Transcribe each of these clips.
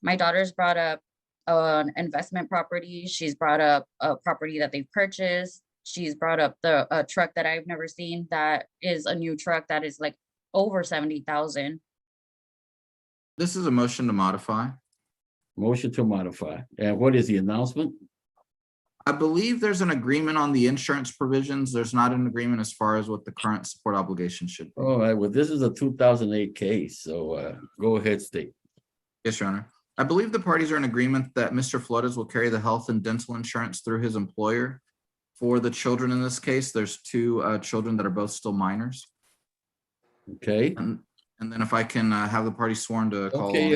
My daughter's brought up an investment property. She's brought up a property that they've purchased. She's brought up a truck that I've never seen that is a new truck that is like over 70,000. This is a motion to modify. Motion to modify. And what is the announcement? I believe there's an agreement on the insurance provisions. There's not an agreement as far as what the current support obligation should be. All right, well, this is a 2008 case, so go ahead, state. Yes, Your Honor. I believe the parties are in agreement that Mr. Flores will carry the health and dental insurance through his employer. For the children in this case, there's two children that are both still minors. Okay. And then if I can have the party sworn to call. Okay,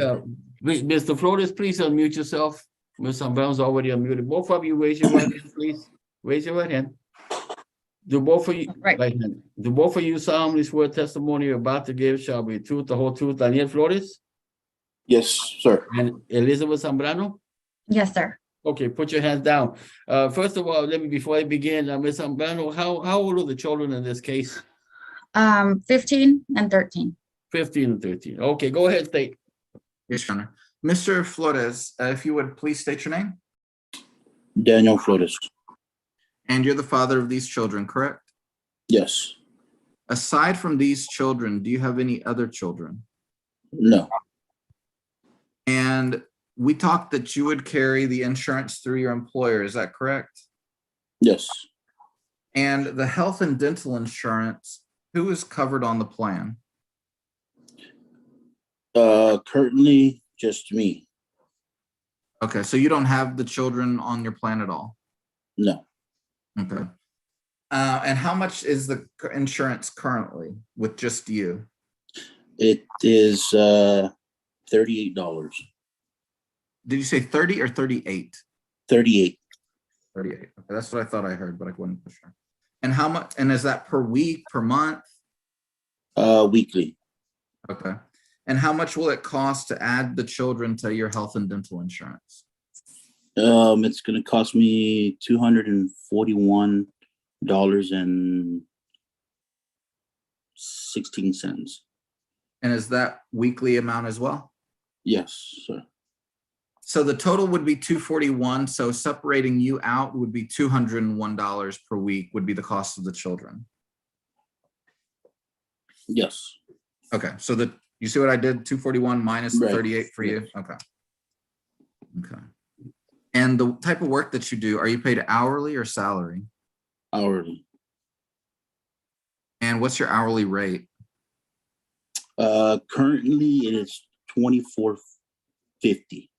Mr. Flores, please unmute yourself. Ms. Zambrano's already unmuted. Both of you raise your right hand, please. Raise your right hand. Do both of you Right. hand? Do both of you solemnly swear testimony you're about to give shall be the truth, the whole truth? Daniel Flores Yes, sir. and Elizabeth Zambrano? Yes, sir. Okay, put your hands down. First of all, before I begin, Ms. Zambrano, how old are the children in this case? 15 and 13. 15 and 13. Okay, go ahead, state. Yes, Your Honor. Mr. Flores, if you would please state your name. Daniel Flores. And you're the father of these children, correct? Yes. Aside from these children, do you have any other children? No. And we talked that you would carry the insurance through your employer. Is that correct? Yes. And the health and dental insurance, who is covered on the plan? Currently just me. Okay, so you don't have the children on your plan at all? No. Okay. And how much is the insurance currently with just you? It is $38. Did you say 30 or 38? 38. 38. Okay, that's what I thought I heard, but I wasn't sure. And how much, and is that per week, per month? Weekly. Okay. And how much will it cost to add the children to your health and dental insurance? It's gonna cost me $241.16. And is that weekly amount as well? Yes, sir. So the total would be 241. So separating you out would be $201 per week would be the cost of the children. Yes. Okay. So you see what I did? 241 minus the Right. 38 for you. Okay. Okay. And the type of work that you do, are you paid hourly or salary? Hourly. And what's your hourly rate? Currently it is $24.50.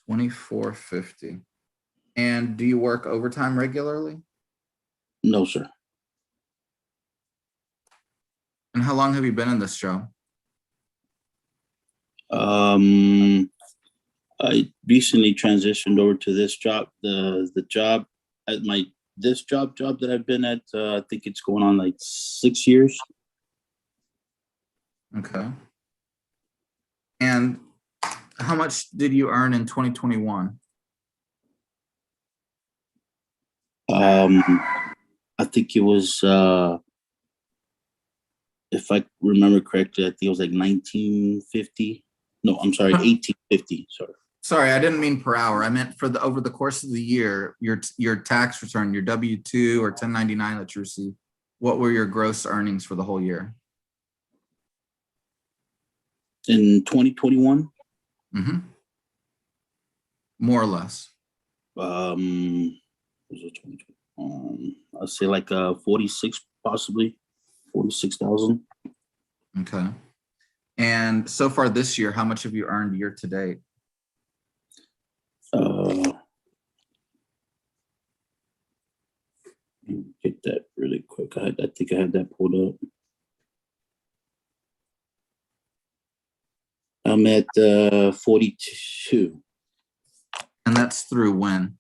$24.50. And do you work overtime regularly? No, sir. And how long have you been in this job? I recently transitioned over to this job. The job at this job that I've been at, I think it's going on like 6 years. Okay. And how much did you earn in 2021? I think it was, if I remember correctly, I think it was like 1950. No, I'm sorry, 1850. Sorry. Sorry, I didn't mean per hour. I meant for over the course of the year, your tax return, your W-2 or 1099 that you received. What were your gross earnings for the whole year? In 2021? Mm-hmm. More or less. Was it 2020? I'd say like 46, possibly 46,000. Okay. And so far this year, how much have you earned year to date? Get that really quick. I think I had that pulled up. I'm at 42. And that's through when?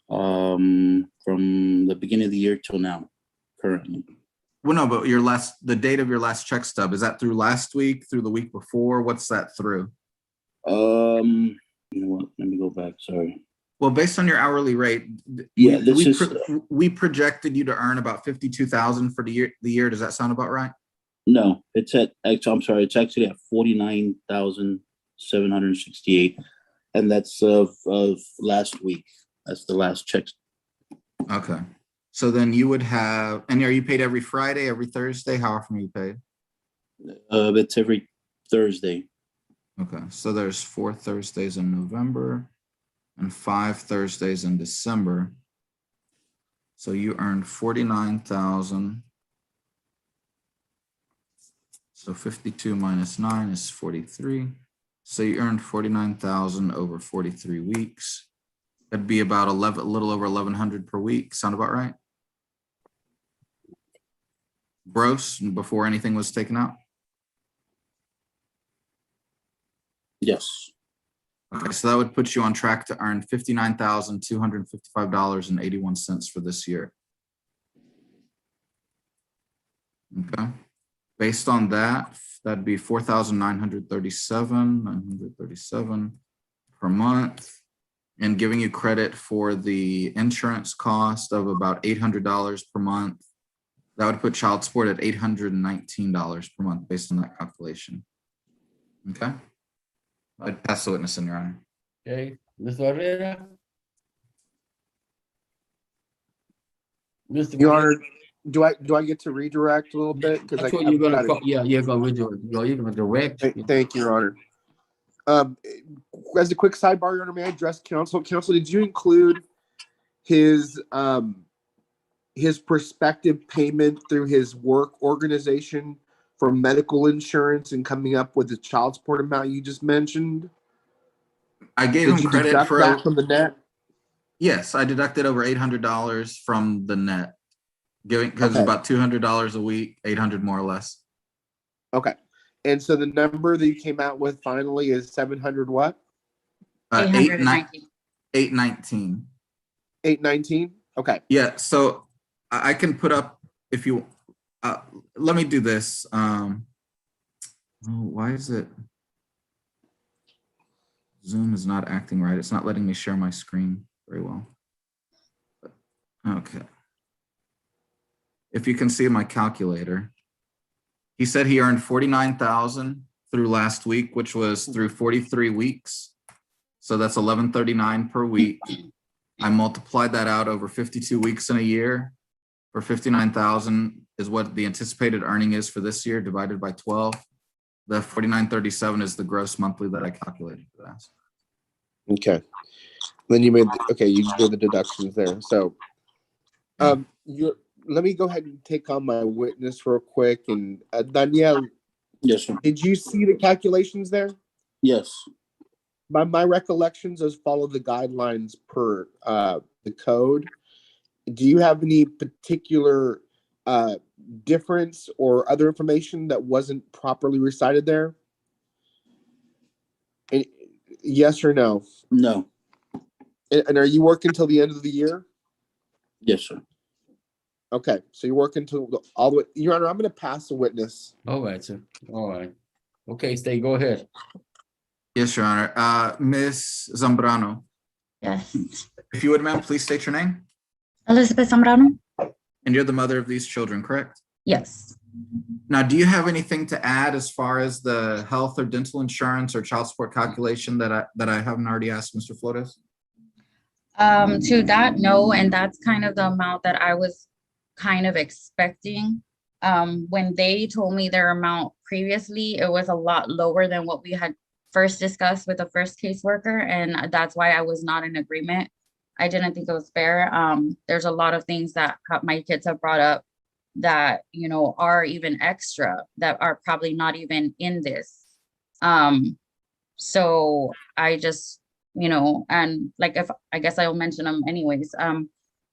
From the beginning of the year till now, currently. Well, no, but the date of your last check stub, is that through last week, through the week before? What's that through? You know what? Let me go back. Sorry. Well, based on your hourly rate, Yeah, we projected you to earn about 52,000 for the year. Does that sound about right? No, I'm sorry, it's actually at 49,768. And that's of last week. That's the last check. Okay. So then you would have, and are you paid every Friday, every Thursday? How often are you paid? It's every Thursday. Okay, so there's 4 Thursdays in November and 5 Thursdays in December. So you earned 49,000. So 52 minus 9 is 43. So you earned 49,000 over 43 weeks. That'd be about a little over 1,100 per week. Sound about right? Gross, before anything was taken out? Yes. Okay, so that would put you on track to earn $59,255.81 for this year. Okay. Based on that, that'd be 4,937 per month, and giving you credit for the insurance cost of about $800 per month. That would put child support at $819 per month based on that calculation. Okay. I'd pass the witness in, Your Honor. Okay, Ms. Barrera? Mr. Your Barrera? Honor, do I get to redirect a little bit? Because That's what you're gonna call, yeah, you're gonna redo it. You're gonna direct. Thank you, Your Honor. As a quick sidebar, Your Honor, may I address counsel? Counsel, did you include his prospective payment through his work organization for medical insurance and coming up with the child support amount you just mentioned? I gave Did him you credit deduct for that from the net? Yes, I deducted over $800 from the net, because Okay. it's about $200 a week, 800 more or less. Okay. And so the number that you came out with finally is 700 what? 819. 819. 819? Okay. Yeah, so I can put up, if you let me do this. Why is it Zoom is not acting right? It's not letting me share my screen very well. Okay. If you can see my calculator, he said he earned 49,000 through last week, which was through 43 weeks. So that's 1139 per week. I multiplied that out over 52 weeks in a year. For 59,000 is what the anticipated earning is for this year, divided by 12. The 4937 is the gross monthly that I calculated for that. Okay. Then you made you did the deductions there. So let me go ahead and take on my witness real quick. And Danielle, Yes, sir. did you see the calculations there? Yes. My recollections is follow the guidelines per the code. Do you have any particular difference or other information that wasn't properly recited there? And yes or no? No. And are you working till the end of the year? Yes, sir. Okay, so you're working till all the way. Your Honor, I'm going to pass the witness. All right, sir. All right. Okay, stay, go ahead. Yes, Your Honor. Ms. Zambrano, Yes. if you would, ma'am, please state your name. Elizabeth Zambrano? And you're the mother of these children, correct? Yes. Now, do you have anything to add as far as the health or dental insurance or child support calculation that I haven't already asked Mr. Flores? To that, no, and that's kind of the amount that I was kind of expecting. When they told me their amount previously, it was a lot lower than what we had first discussed with the first caseworker, and that's why I was not in agreement. I didn't think it was fair. There's a lot of things that my kids have brought up that, you know, are even extra that are probably not even in this. So I just, you know, and like, if I guess I'll mention them anyways.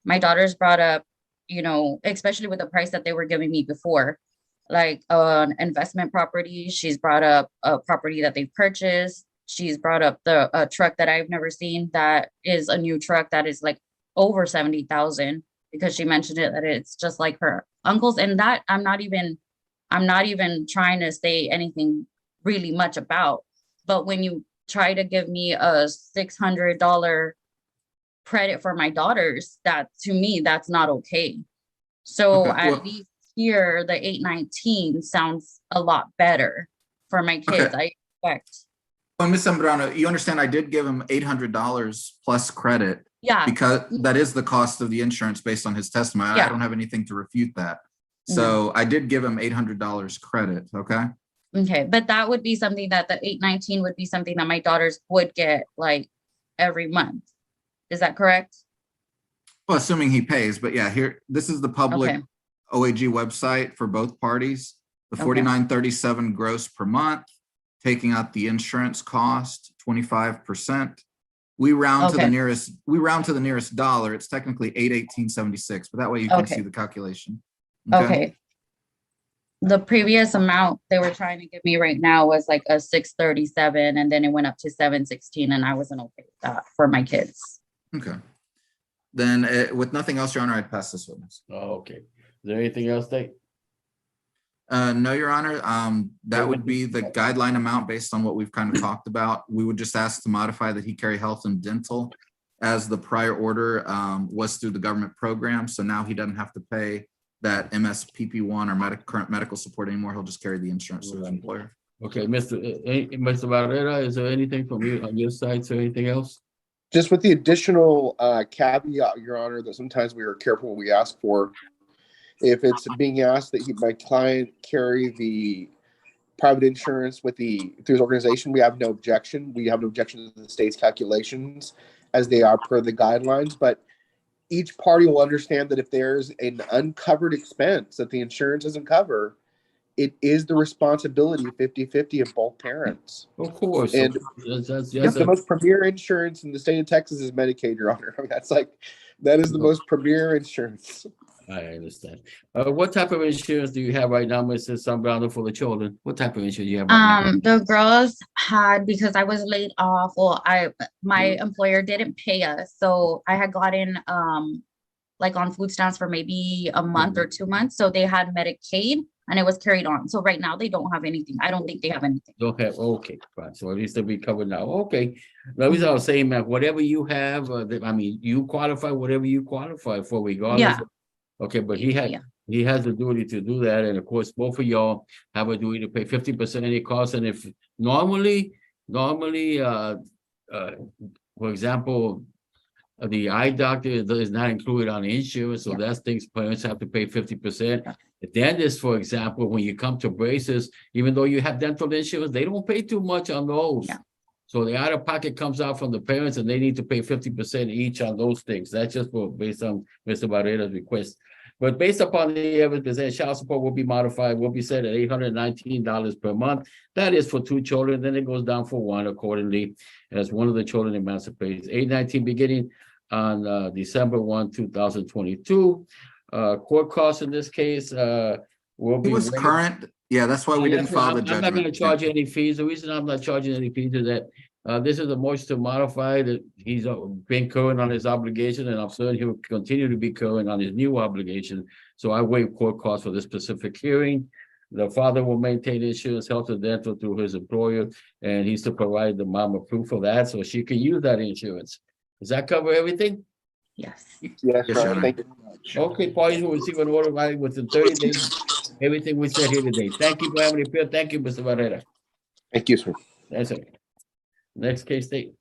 My daughter's brought up, you know, especially with the price that they were giving me before, like an investment property. She's brought up a property that they purchased. She's brought up a truck that I've never seen that is a new truck that is like over 70,000, because she mentioned it that it's just like her uncle's, and that I'm not even trying to say anything really much about. But when you try to give me a $600 credit for my daughters, that to me, that's not okay. So Okay, at well, least here, the 819 sounds a lot better for my kids. I expect. Well, Ms. Zambrano, you understand I did give him $800 plus credit Yeah. because that is the cost of the insurance based on his testimony. I Yeah. don't have anything to refute that. No. So I did give him $800 credit, okay? Okay, but that would be something that the 819 would be something that my daughters would get like every month. Is that correct? Well, assuming he pays, but yeah, here, this is the public Okay. OAG website for both parties. The Okay. $49.37 gross per month, taking out the insurance cost, 25%. We round to the nearest dollar. It's technically $818.76, but that way you can Okay. see the calculation. Okay. The previous amount they were trying to give me right now was like a 637, and then it went up to 716, and I wasn't okay with that for my kids. Okay. Then with nothing else, Your Honor, I'd pass this witness. Oh, okay. Is there anything else, Dave? No, Your Honor, that would be the guideline amount based on what we've kind of talked about. We would just ask to modify that he carry health and dental as the prior order was through the government program. So now he doesn't have to pay that MSPP1 or current medical support anymore. He'll just carry the insurance through his employer. Okay, Mr. Barrera, is there anything from you on your side, or anything else? Just with the additional caveat, Your Honor, that sometimes we are careful what we ask for. If it's being asked that my client carry the private insurance through his organization, we have no objection. We have no objection to the state's calculations as they are per the guidelines, but each party will understand that if there's an uncovered expense that the insurance doesn't cover, it is the responsibility 50-50 of both parents. Of course. And the most premier insurance in the state of Texas is Medicaid, Your Honor. I mean, that is the most premier insurance. I understand. What type of insurance do you have right now, Mrs. Zambrano, for the children? What type of insurance do you have right now? The girls had, because I was laid off, my employer didn't pay us, so I had gotten like on food stamps for maybe a month or 2 months, so they had Medicaid and it was carried on. So right now they don't have anything. I don't think they have anything. Okay, fine. So at least they'll be covered now. Okay. The reason I was saying, man, whatever you have, you qualify whatever you qualify for, regardless. Yeah. Okay, but he has the duty to do that, and of course, both of y'all have a duty to pay 50% of the cost. And if normally, for example, the eye doctor is not included on the insurance, so that's things parents have to pay 50%. The dentist, for example, when you come to braces, even though you have dental insurance, they don't pay too much on those. Yeah. So the out-of-pocket comes out from the parents, and they need to pay 50% each on those things. That's just based on Mr. Barrera's request. But based upon the evidence presented, child support will be modified, will be set at $819 per month. That is for 2 children, then it goes down for 1 accordingly, as one of the children emancipates. $819 beginning on December 1, 2022. Court costs in this case will be— It was current. Yeah, that's why we didn't file the judgment. I'm not going to charge any fees. The reason I'm not charging any fees is that this is a motion to modify that he's been current on his obligation, and I'm certain he'll continue to be current on his new obligation. So I waive court costs for this specific hearing. The father will maintain insurance, health and dental through his employer, and he's to provide the mom a proof of that so she can use that insurance. Does that cover everything? Yes. Yes, Yes, sir. Your Thank you very much. Okay, parties will receive an order within 30 days. Everything we said here today. Thank you for having the appeal. Thank you, Mr. Barrera. Thank you, sir. That's it. Next case date.